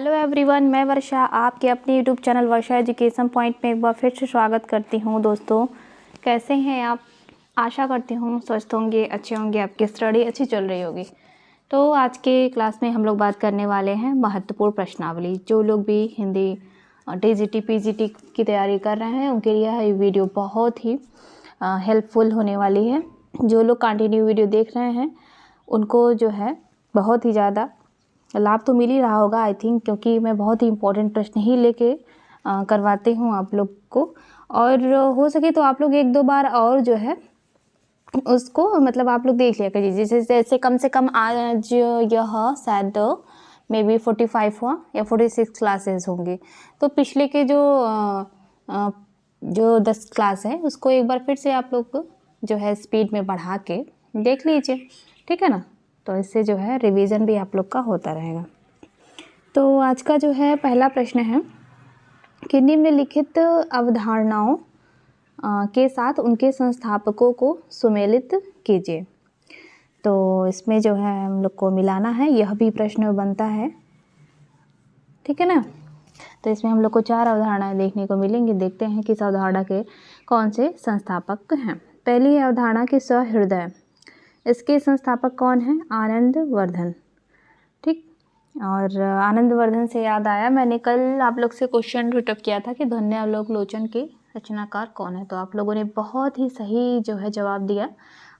Hello everyone, मैं वर्षा आपके अपने यूट्यूब चैनल वर्षा एजुकेशन पॉइंट में एक बार फिर से स्वागत करती हूं। दोस्तों, कैसे हैं आप? आशा करती हूं स्वस्थ होंगे, अच्छे होंगे, आपकी स्टडी अच्छी चल रही होगी। तो आज के क्लास में हम लोग बात करने वाले हैं महत्वपूर्ण प्रश्नावली। जो लोग भी हिंदी टीजीटी पीजीटी की तैयारी कर रहे हैं उनके लिए यह वीडियो बहुत ही हेल्पफुल होने वाली है। जो लोग कंटिन्यू वीडियो देख रहे हैं उनको जो है बहुत ही ज़्यादा लाभ तो मिल ही रहा होगा आई थिंक, क्योंकि मैं बहुत ही इम्पोर्टेंट प्रश्न ही लेके करवाती हूँ आप लोग को। और हो सके तो आप लोग एक दो बार और जो है उसको मतलब आप लोग देख लिया करिए। जैसे कम से कम आज यह शायद मे बी 45 हुआ या 46 क्लासेस होंगे। तो पिछले के जो 10 क्लास है उसको एक बार फिर से आप लोग जो है स्पीड में बढ़ा के देख लीजिए, ठीक है ना। तो इससे जो है रिवीजन भी आप लोग का होता रहेगा। तो आज का जो है पहला प्रश्न है कि निम्नलिखित अवधारणाओं के साथ उनके संस्थापकों को सुमेलित कीजिए। तो इसमें जो है हम लोग को मिलाना है, यह भी प्रश्न बनता है, ठीक है ना। तो इसमें हम लोग को 4 अवधारणाएं देखने को मिलेंगी। देखते हैं किस अवधारणा के कौन से संस्थापक हैं। पहली अवधारणा की सहृदय, इसके संस्थापक कौन हैं? आनंदवर्धन, ठीक। और आनंदवर्धन से याद आया, मैंने कल आप लोग से क्वेश्चन पुटअप किया था कि ध्वन्यावलोकन के रचनाकार कौन है। तो आप लोगों ने बहुत ही सही जो है जवाब दिया।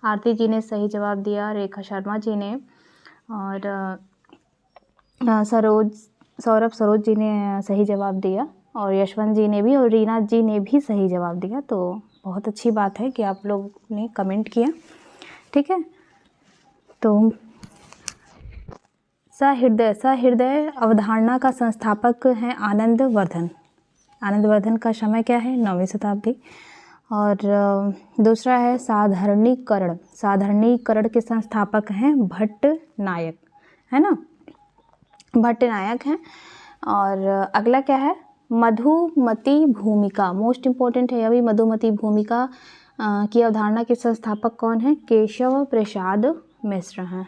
आरती जी ने सही जवाब दिया, रेखा शर्मा जी ने, और सौरभ सरोज जी ने सही जवाब दिया, और यशवंत जी ने भी, और रीना जी ने भी सही जवाब दिया। तो बहुत अच्छी बात है कि आप लोग ने कमेंट किया, ठीक है। तो सहृदय अवधारणा का संस्थापक हैं आनंदवर्धन। आनंदवर्धन का समय क्या है? 9वीं शताब्दी। और दूसरा है साधारणीकरण। साधारणीकरण के संस्थापक हैं भट्टनायक, है ना, भट्टनायक हैं। और अगला क्या है? मधुमती भूमिका, मोस्ट इम्पोर्टेंट है यह भी। मधुमती भूमिका की अवधारणा के संस्थापक कौन है? केशव प्रसाद मिश्र हैं।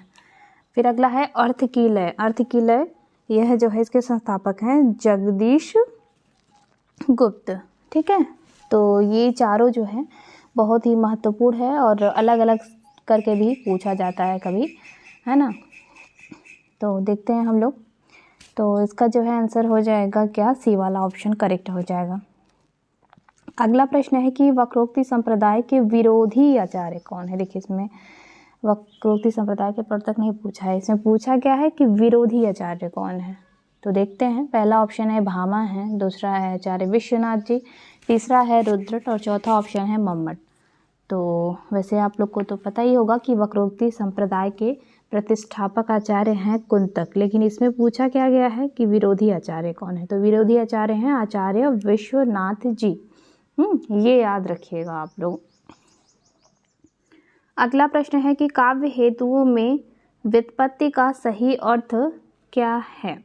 फिर अगला है अर्थ की लय। अर्थ की लय यह जो है इसके संस्थापक हैं जगदीश गुप्त, ठीक है। तो ये चारों जो है बहुत ही महत्वपूर्ण है और अलग अलग करके भी पूछा जाता है कभी, है ना। तो देखते हैं हम लोग। तो इसका जो है आंसर हो जाएगा क्या? सी वाला ऑप्शन करेक्ट हो जाएगा। अगला प्रश्न है कि वक्रोक्ति संप्रदाय के विरोधी आचार्य कौन है? देखिए इसमें वक्रोक्ति संप्रदाय के प्रवर्तक नहीं पूछा है, इसमें पूछा क्या है कि विरोधी आचार्य कौन है। तो देखते हैं। पहला ऑप्शन है भामा है, दूसरा है आचार्य विश्वनाथ जी, तीसरा है रुद्रट, और चौथा ऑप्शन है मम्मट। तो वैसे आप लोग को तो पता ही होगा कि वक्रोक्ति संप्रदाय के प्रतिष्ठापक आचार्य हैं कुंतक, लेकिन इसमें पूछा क्या गया है कि विरोधी आचार्य कौन है। तो विरोधी आचार्य हैं आचार्य विश्वनाथ जी। ये याद रखिएगा आप लोग। अगला प्रश्न है कि काव्य हेतुओं में व्युत्पत्ति का सही अर्थ क्या है?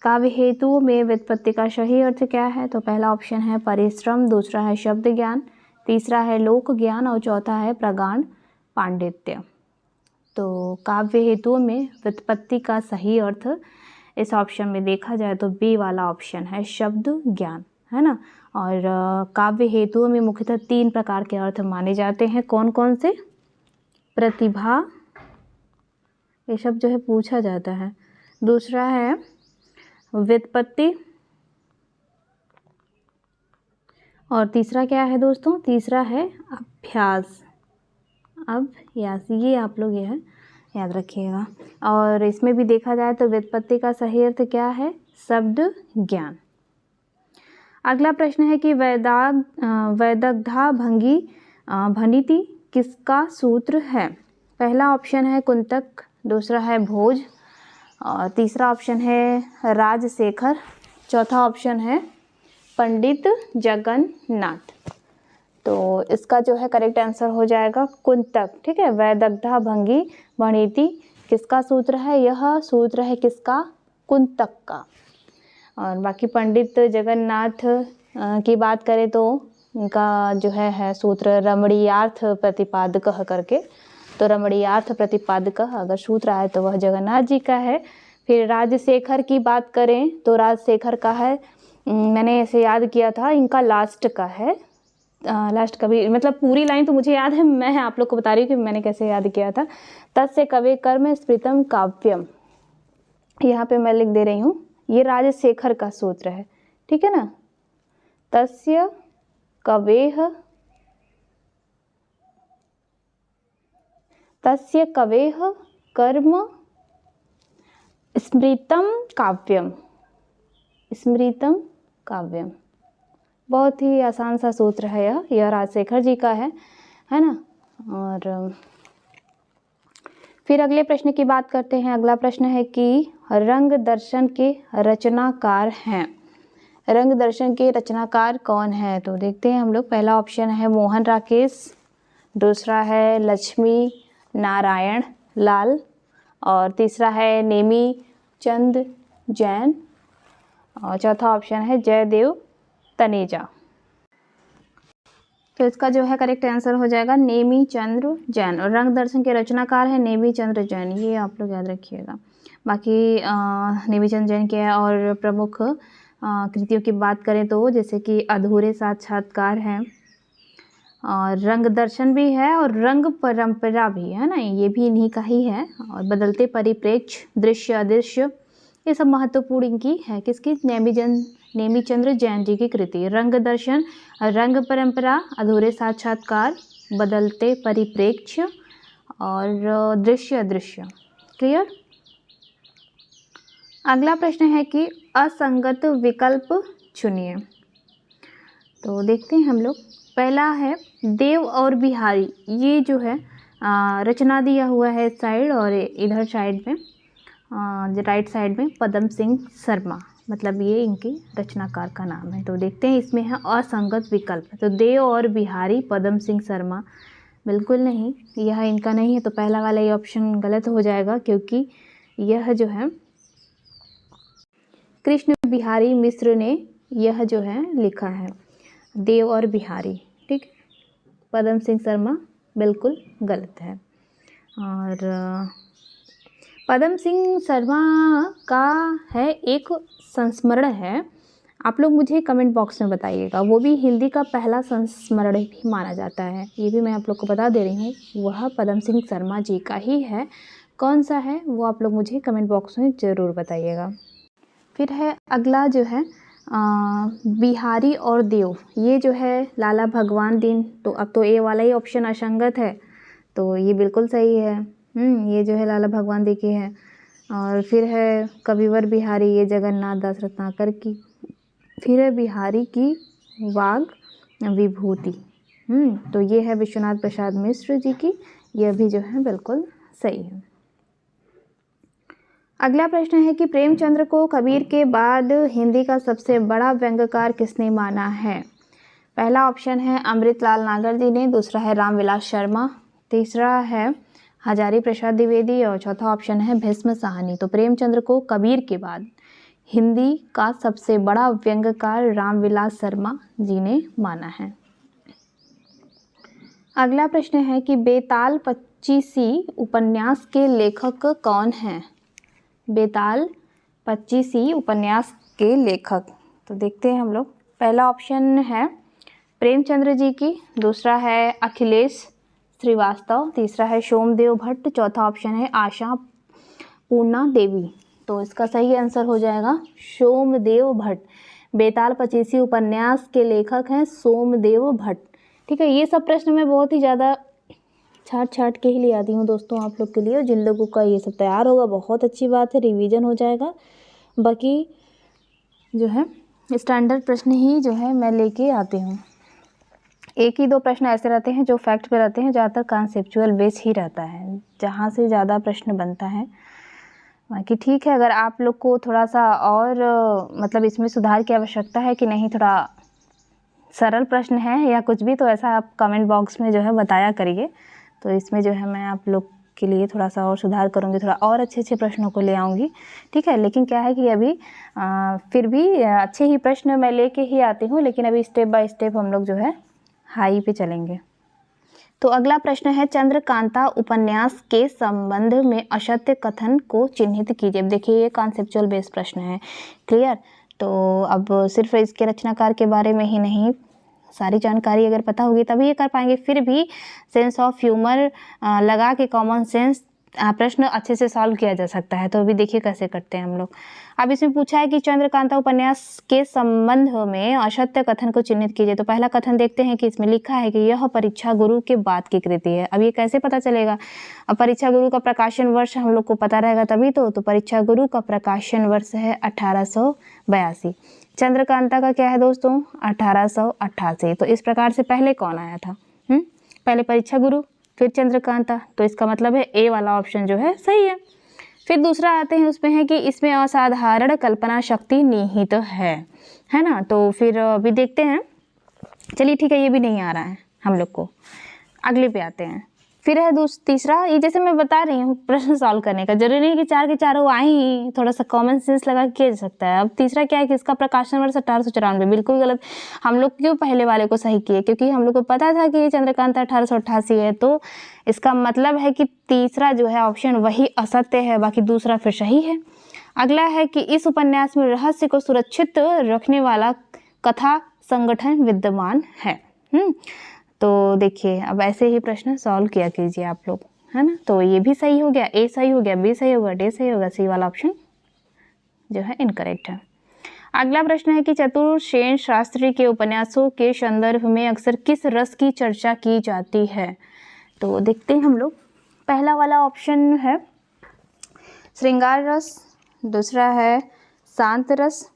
काव्य हेतुओं में व्युत्पत्ति का सही अर्थ क्या है? तो पहला ऑप्शन है परिश्रम, दूसरा है शब्द ज्ञान, तीसरा है लोक ज्ञान, और चौथा है प्रगाढ़ पांडित्य। तो काव्य हेतुओं में व्युत्पत्ति का सही अर्थ इस ऑप्शन में देखा जाए तो बी वाला ऑप्शन है शब्द ज्ञान, है ना। और काव्य हेतुओं में मुख्यतः 3 प्रकार के अर्थ माने जाते हैं। कौन कौन से? प्रतिभा, ये सब जो है पूछा जाता है। दूसरा है व्युत्पत्ति, और तीसरा क्या है दोस्तों? तीसरा है अभ्यास। ये आप लोग यह याद रखिएगा। और इसमें भी देखा जाए तो व्युत्पत्ति का सही अर्थ क्या है? शब्द ज्ञान। अगला प्रश्न है कि वैदग्धा भंगी भनिति किसका सूत्र है? पहला ऑप्शन है कुंतक, दूसरा है भोज, और तीसरा ऑप्शन है राजशेखर, चौथा ऑप्शन है पंडित जगन्नाथ। तो इसका जो है करेक्ट आंसर हो जाएगा कुंतक, ठीक है। वैदग्धा भंगी भनिति किसका सूत्र है? यह सूत्र है किसका? कुंतक का। और बाकी पंडित जगन्नाथ की बात करें तो उनका जो है सूत्र रमणीयार्थ प्रतिपादकः करके। तो रमणीयार्थ प्रतिपादकः अगर सूत्र आए तो वह जगन्नाथ जी का है। फिर राजशेखर की बात करें तो राजशेखर का है, मैंने ऐसे याद किया था, इनका लास्ट का है, लास्ट कवि, मतलब पूरी लाइन तो मुझे याद है, मैं आप लोग को बता रही हूँ कि मैंने कैसे याद किया था। तस्य कवे कर्म स्मृतम काव्यम, यहाँ पे मैं लिख दे रही हूँ, ये राजशेखर का सूत्र है, ठीक है ना। तस्य कवेह कर्म स्मृतम काव्यम, स्मृतम काव्यम, बहुत ही आसान सा सूत्र है यह राजशेखर जी का है ना। और फिर अगले प्रश्न की बात करते हैं। अगला प्रश्न है कि रंग दर्शन के रचनाकार हैं, रंग दर्शन के रचनाकार कौन है? तो देखते हैं हम लोग। पहला ऑप्शन है मोहन राकेश, दूसरा है लक्ष्मी नारायण लाल, और तीसरा है नेमी चंद जैन, और चौथा ऑप्शन है जयदेव तनेजा। तो इसका जो है करेक्ट आंसर हो जाएगा नेमी चंद्र जैन, और रंग दर्शन के रचनाकार है नेमी चंद्र जैन, ये आप लोग याद रखिएगा। बाकी नेमी चंद्र जैन के और प्रमुख कृतियों की बात करें तो जैसे कि अधूरे साक्षात्कार हैं, और रंग दर्शन भी है, और रंग परंपरा भी है ना, ये भी इन्हीं का ही है, और बदलते परिप्रेक्ष्य, दृश्य अदृश्य, ये सब महत्वपूर्ण इनकी है। किसकी? नेमी चंद्र जैन जी की कृति। रंग दर्शन, रंग परंपरा, अधूरे साक्षात्कार, बदलते परिप्रेक्ष्य और दृश्य अदृश्य। क्लियर? अगला प्रश्न है कि असंगत विकल्प चुनिए। तो देखते हैं हम लोग। पहला है देव और बिहारी, ये जो है रचना दिया हुआ है इस साइड, और इधर साइड में राइट साइड में पदम सिंह शर्मा, मतलब ये इनके रचनाकार का नाम है। तो देखते हैं, इसमें है असंगत विकल्प, तो देव और बिहारी पदम सिंह शर्मा, बिल्कुल नहीं, यह इनका नहीं है। तो पहला वाला ये ऑप्शन गलत हो जाएगा, क्योंकि यह जो है कृष्ण बिहारी मिश्र ने यह जो है लिखा है, देव और बिहारी, ठीक। पदम सिंह शर्मा बिल्कुल गलत है। और पदम सिंह शर्मा का है एक संस्मरण है, आप लोग मुझे कमेंट बॉक्स में बताइएगा, वो भी हिंदी का पहला संस्मरण भी माना जाता है, ये भी मैं आप लोग को बता दे रही हूँ, वह पदम सिंह शर्मा जी का ही है। कौन सा है वो आप लोग मुझे कमेंट बॉक्स में ज़रूर बताइएगा। फिर है अगला जो है बिहारी और देव, ये जो है लाला भगवान दीन, तो अब तो ए वाला ही ऑप्शन असंगत है, तो ये बिल्कुल सही है। ये जो है लाला भगवान दी की है। और फिर है कविवर बिहारी, ये जगन्नाथ दास रत्नाकर की। फिर है बिहारी की वाग विभूति, तो ये है विश्वनाथ प्रसाद मिश्र जी की, यह भी जो है बिल्कुल सही है। अगला प्रश्न है कि प्रेमचंद्र को कबीर के बाद हिंदी का सबसे बड़ा व्यंग्यकार किसने माना है? पहला ऑप्शन है अमृतलाल नागर जी ने, दूसरा है रामविलास शर्मा, तीसरा है हजारी प्रसाद द्विवेदी, और चौथा ऑप्शन है भीष्म साहनी। तो प्रेमचंद्र को कबीर के बाद हिंदी का सबसे बड़ा व्यंग्यकार रामविलास शर्मा जी ने माना है। अगला प्रश्न है कि बेताल पच्चीसी उपन्यास के लेखक कौन हैं? बेताल पच्चीसी उपन्यास के लेखक, तो देखते हैं हम लोग। पहला ऑप्शन है प्रेमचंद्र जी की, दूसरा है अखिलेश श्रीवास्तव, तीसरा है सोमदेव भट्ट, चौथा ऑप्शन है आशा पूर्णा देवी। तो इसका सही आंसर हो जाएगा सोमदेव भट्ट। बेताल पच्चीसी उपन्यास के लेखक हैं सोमदेव भट्ट, ठीक है। ये सब प्रश्न मैं बहुत ही ज़्यादा छाट के ही ले आती हूँ दोस्तों आप लोग के लिए, जिन लोगों का ये सब तैयार होगा बहुत अच्छी बात है, रिवीजन हो जाएगा। बाकी जो है स्टैंडर्ड प्रश्न ही जो है मैं लेके आती हूँ। एक ही दो प्रश्न ऐसे रहते हैं जो फैक्ट पे रहते हैं, ज़्यादातर कॉन्सेप्चुअल बेस ही रहता है, जहाँ से ज़्यादा प्रश्न बनता है। बाकी ठीक है, अगर आप लोग को थोड़ा सा और मतलब इसमें सुधार की आवश्यकता है कि नहीं, थोड़ा सरल प्रश्न है या कुछ भी, तो ऐसा आप कमेंट बॉक्स में जो है बताया करिए, तो इसमें जो है मैं आप लोग के लिए थोड़ा सा और सुधार करूँगी, थोड़ा और अच्छे प्रश्नों को ले आऊँगी, ठीक है। लेकिन क्या है कि अभी फिर भी अच्छे ही प्रश्न मैं लेके ही आती हूँ, लेकिन अभी स्टेप बाय स्टेप हम लोग जो है हाई पे चलेंगे। तो अगला प्रश्न है चंद्रकांता उपन्यास के संबंध में असत्य कथन को चिन्हित कीजिए। अब देखिए ये कॉन्सेप्चुअल बेस्ड प्रश्न है, क्लियर। तो अब सिर्फ इसके रचनाकार के बारे में ही नहीं, सारी जानकारी अगर पता होगी तभी ये कर पाएंगे। फिर भी सेंस ऑफ ह्यूमर लगा के कॉमन सेंस प्रश्न अच्छे से सॉल्व किया जा सकता है। तो अभी देखिए कैसे करते हैं हम लोग। अब इसमें पूछा है कि चंद्रकांता उपन्यास के संबंध में असत्य कथन को चिन्हित कीजिए। तो पहला कथन देखते हैं कि इसमें लिखा है कि यह परीक्षा गुरु के बाद की कृति है। अब ये कैसे पता चलेगा? अब परीक्षा गुरु का प्रकाशन वर्ष हम लोग को पता रहेगा तभी तो परीक्षा गुरु का प्रकाशन वर्ष है 1882। चंद्रकांता का क्या है दोस्तों? 1888। तो इस प्रकार से पहले कौन आया था? पहले परीक्षा गुरु फिर चंद्रकांता, तो इसका मतलब है ए वाला ऑप्शन जो है सही है। फिर दूसरा आते हैं, उसमें है कि इसमें असाधारण कल्पना शक्ति निहित है ना। तो फिर अभी देखते हैं, चलिए ठीक है, ये भी नहीं आ रहा है हम लोग को, अगले पे आते हैं। फिर है तीसरा, ये जैसे मैं बता रही हूँ प्रश्न सॉल्व करने का, जरूरी नहीं कि चार के चारों आए ही, थोड़ा सा कॉमन सेंस लगा किया जा सकता है। अब तीसरा क्या है कि इसका प्रकाशन वर्ष 1894, बिल्कुल गलत। हम लोग क्यों पहले वाले को सही किए? क्योंकि हम लोग को पता था कि ये चंद्रकांता 1888 है, तो इसका मतलब है कि तीसरा जो है ऑप्शन वही असत्य है, बाकी दूसरा फिर सही है। अगला है कि इस उपन्यास में रहस्य को सुरक्षित रखने वाला कथा संगठन विद्यमान है। तो देखिए अब ऐसे ही प्रश्न सॉल्व किया कीजिए आप लोग, है ना। तो ये भी सही हो गया, ए सही हो गया, बी सही होगा, डी सही होगा, सी वाला ऑप्शन जो है इनकरेक्ट है। अगला प्रश्न है कि चतुर्सेन शास्त्री के उपन्यासों के संदर्भ में अक्सर किस रस की चर्चा की जाती है? तो देखते हैं हम लोग। पहला वाला ऑप्शन है श्रृंगार रस, दूसरा है शांत रस,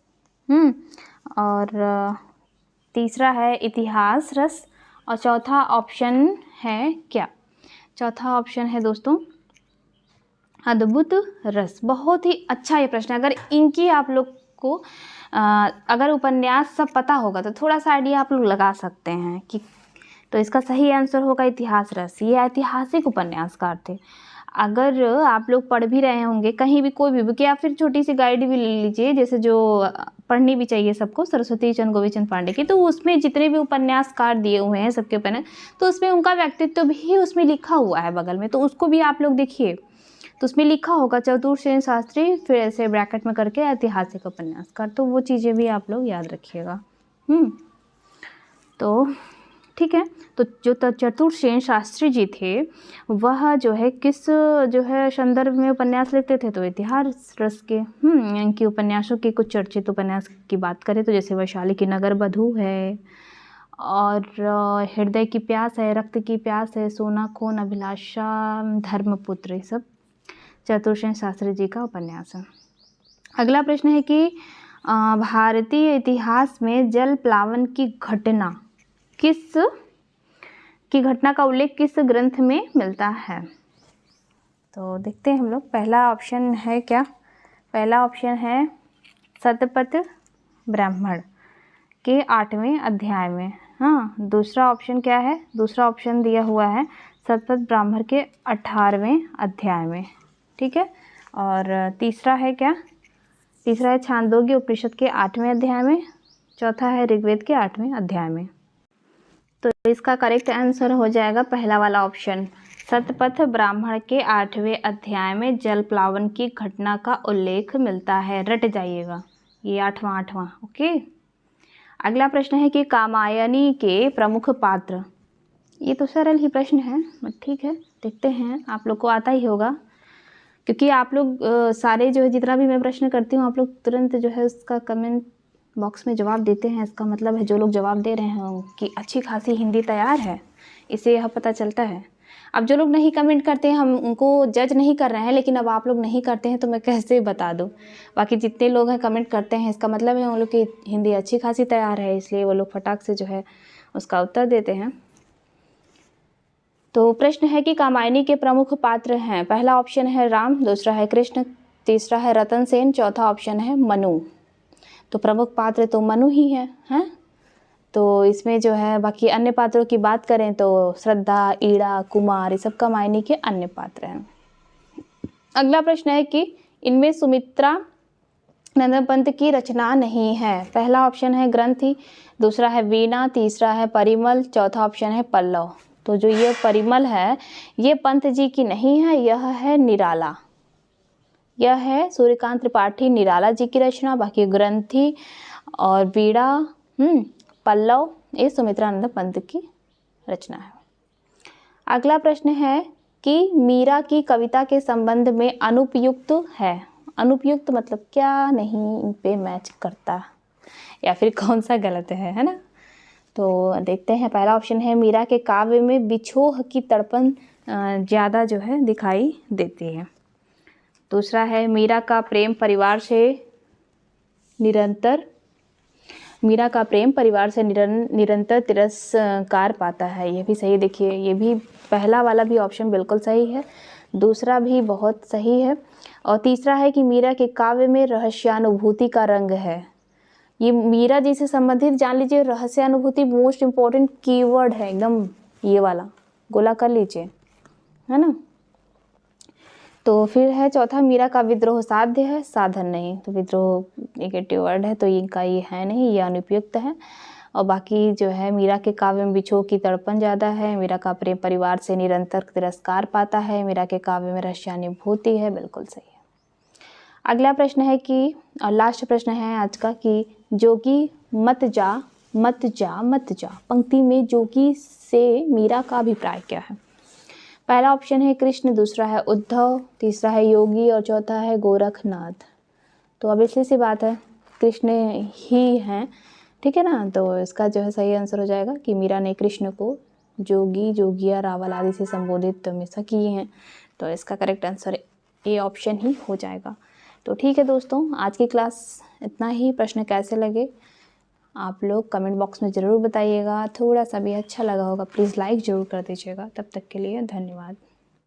और तीसरा है इतिहास रस, और चौथा ऑप्शन है क्या? चौथा ऑप्शन है दोस्तों अद्भुत रस। बहुत ही अच्छा ये प्रश्न है। अगर इनकी आप लोग को अगर उपन्यास सब पता होगा तो थोड़ा सा आइडिया आप लोग लगा सकते हैं कि, तो इसका सही आंसर होगा इतिहास रस। ये ऐतिहासिक उपन्यासकार थे। अगर आप लोग पढ़ भी रहे होंगे कहीं भी कोई भी बुक, या फिर छोटी सी गाइड भी ले लीजिए, जैसे जो पढ़नी भी चाहिए सबको, सरस्वती चंद्र गोविंद पांडे की, तो उसमें जितने भी उपन्यासकार दिए हुए हैं सबके उपन्यास, तो उसमें उनका व्यक्तित्व भी उसमें लिखा हुआ है बगल में, तो उसको भी आप लोग देखिए, तो उसमें लिखा होगा चतुर्सेन शास्त्री, फिर ऐसे ब्रैकेट में करके ऐतिहासिक उपन्यासकार। तो वो चीज़ें भी आप लोग याद रखिएगा। तो ठीक है। तो जो चतुर्सेन शास्त्री जी थे वह जो है किस जो है संदर्भ में उपन्यास लिखते थे? तो इतिहास रस के। इनकी उपन्यासों की कुछ चर्चित उपन्यास की बात करें तो जैसे वैशाली की नगर बधू है, और हृदय की प्यास है, रक्त की प्यास है, सोना खून, अभिलाषा, धर्मपुत्र, ये सब चतुर्सेन शास्त्री जी का उपन्यास है। अगला प्रश्न है कि भारतीय इतिहास में जल प्लावन की घटना का उल्लेख किस ग्रंथ में मिलता है? तो देखते हैं हम लोग। पहला ऑप्शन है क्या? पहला ऑप्शन है शतपथ ब्राह्मण के 8वें अध्याय में। दूसरा ऑप्शन क्या है? दूसरा ऑप्शन दिया हुआ है शतपथ ब्राह्मण के 18वें अध्याय में, ठीक है। और तीसरा है क्या? तीसरा है छांदोग्य उपनिषद के 8वें अध्याय में, चौथा है ऋग्वेद के 8वें अध्याय में। तो इसका करेक्ट आंसर हो जाएगा पहला वाला ऑप्शन, शतपथ ब्राह्मण के 8वें अध्याय में जल प्लावन की घटना का उल्लेख मिलता है। रट जाइएगा, ये 8वां। ओके। अगला प्रश्न है कि कामायनी के प्रमुख पात्र। ये तो सरल ही प्रश्न है, ठीक है, देखते हैं, आप लोग को आता ही होगा, क्योंकि आप लोग सारे जो है जितना भी मैं प्रश्न करती हूँ आप लोग तुरंत जो है उसका कमेंट बॉक्स में जवाब देते हैं। इसका मतलब है जो लोग जवाब दे रहे हैं कि अच्छी खासी हिंदी तैयार है, इससे यह पता चलता है। अब जो लोग नहीं कमेंट करते हैं हम उनको जज नहीं कर रहे हैं, लेकिन अब आप लोग नहीं करते हैं तो मैं कैसे बता दूं। बाकी जितने लोग हैं कमेंट करते हैं, इसका मतलब है उन लोग की हिंदी अच्छी खासी तैयार है, इसलिए वो लोग फटाक से जो है उसका उत्तर देते हैं। तो प्रश्न है कि कामायनी के प्रमुख पात्र हैं। पहला ऑप्शन है राम, दूसरा है कृष्ण, तीसरा है रतन सेन, चौथा ऑप्शन है मनु। तो प्रमुख पात्र तो मनु ही हैं। तो इसमें जो है बाकी अन्य पात्रों की बात करें तो श्रद्धा, ईड़ा, कुमार, ये सब कामायनी के अन्य पात्र हैं। अगला प्रश्न है कि इनमें सुमित्रा नंदन पंत की रचना नहीं है। पहला ऑप्शन है ग्रंथि, दूसरा है वीणा, तीसरा है परिमल, चौथा ऑप्शन है पल्लव। तो जो ये परिमल है ये पंत जी की नहीं है, यह है निराला, यह है सूर्यकांत त्रिपाठी निराला जी की रचना। बाकी ग्रंथि और बीड़ा पल्लव ये सुमित्रानंद पंत की रचना है। अगला प्रश्न है कि मीरा की कविता के संबंध में अनुपयुक्त है। अनुपयुक्त मतलब क्या नहीं इन पे मैच करता या फिर कौन सा गलत है ना। तो देखते हैं, पहला ऑप्शन है मीरा के काव्य में विछोह की तड़पन ज़्यादा जो है दिखाई देती है। दूसरा है मीरा का प्रेम परिवार से निरंतर तिरस्कार पाता है। ये भी सही, देखिए ये भी पहला वाला भी ऑप्शन बिल्कुल सही है, दूसरा भी बहुत सही है। और तीसरा है कि मीरा के काव्य में रहस्यानुभूति का रंग है। ये मीरा जी से संबंधित जान लीजिए, रहस्यानुभूति मोस्ट इम्पोर्टेंट कीवर्ड है एकदम, ये वाला गोला कर लीजिए, है ना। तो फिर है चौथा, मीरा का विद्रोह साध्य है, साधन नहीं। तो विद्रोह नेगेटिव वर्ड है तो इनका ये है नहीं, ये अनुपयुक्त है। और बाकी जो है मीरा के काव्य में विछोह की तड़पन ज़्यादा है, मीरा का प्रेम परिवार से निरंतर तिरस्कार पाता है, मीरा के काव्य में रहस्यानुभूति है, बिल्कुल सही है। अगला प्रश्न है कि, और लास्ट प्रश्न है आज का, कि जोगी मत जा मत जा मत जा पंक्ति में जोगी से मीरा का अभिप्राय क्या है। पहला ऑप्शन है कृष्ण, दूसरा है उद्धव, तीसरा है योगी और चौथा है गोरखनाथ। तो ऑब्वियसली सी बात है कृष्ण ही हैं, ठीक है ना। तो इसका जो है सही आंसर हो जाएगा कि मीरा ने कृष्ण को जोगी, जोगिया, रावल आदि से संबोधित हमेशा किए हैं। तो इसका करेक्ट आंसर ए ऑप्शन ही हो जाएगा। तो ठीक है दोस्तों, आज की क्लास इतना ही। प्रश्न कैसे लगे आप लोग कमेंट बॉक्स में ज़रूर बताइएगा। थोड़ा सा भी अच्छा लगा होगा प्लीज़ लाइक ज़रूर कर दीजिएगा। तब तक के लिए धन्यवाद।